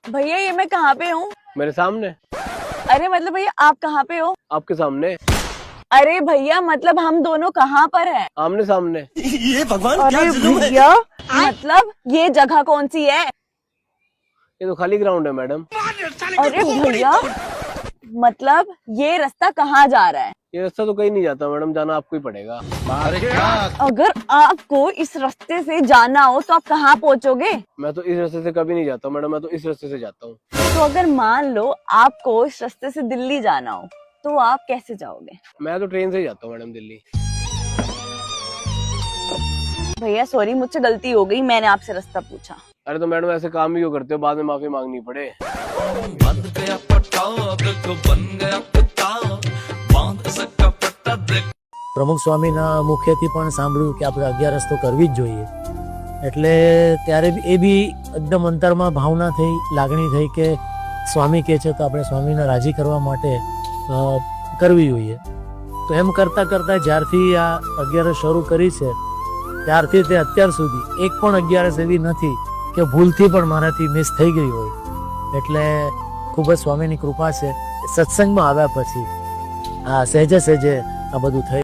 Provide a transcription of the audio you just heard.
भैया ये मैं कहाँ पे हूँ? मेरे सामने। अरे मतलब भैया आप कहाँ पे हो? आपके सामने। अरे भैया मतलब हम दोनों कहाँ पर हैं? आमने सामने। ये भगवान क्या अरे जुल्म है? भैया मतलब ये जगह कौन सी है? ये तो खाली ग्राउंड है मैडम। अरे भैया मतलब ये रास्ता कहाँ जा रहा है? ये रास्ता तो कहीं नहीं जाता मैडम, जाना आपको ही पड़ेगा। अगर आपको इस रास्ते से जाना हो तो आप कहाँ पहुँचोगे? मैं तो इस रास्ते से कभी नहीं जाता मैडम, मैं तो इस रास्ते से जाता हूँ। तो अगर मान लो आपको इस रास्ते से दिल्ली जाना हो तो आप कैसे जाओगे? मैं तो ट्रेन से ही जाता हूँ मैडम दिल्ली। भैया सॉरी मुझसे गलती हो गई, मैंने आपसे रास्ता पूछा। अरे तो मैडम ऐसे काम ही क्यों करते हो, बाद में माफी मांगनी पड़े। પ્રમુખ સ્વામીના મુખ્યથી પણ સાંભળ્યું કે આપણે અગિયારસ તો કરવી જ જોઈએ, એટલે ત્યારે એ બી એકદમ અંતરમાં ભાવના થઈ, લાગણી થઈ કે સ્વામી કહે છે તો આપણે સ્વામીને રાજી કરવા માટે કરવી જોઈએ. તો એમ કરતાં કરતાં જ્યારથી આ અગિયારસ શરૂ કરી છે ત્યારથી તે અત્યાર સુધી એક પણ અગિયારસ એવી નથી કે ભૂલથી પણ મારાથી મિસ થઈ ગઈ હોય. એટલે ખૂબ જ સ્વામીની કૃપા છે. સત્સંગમાં આવ્યા પછી આ સહેજે સહેજે આ બધું થઈ.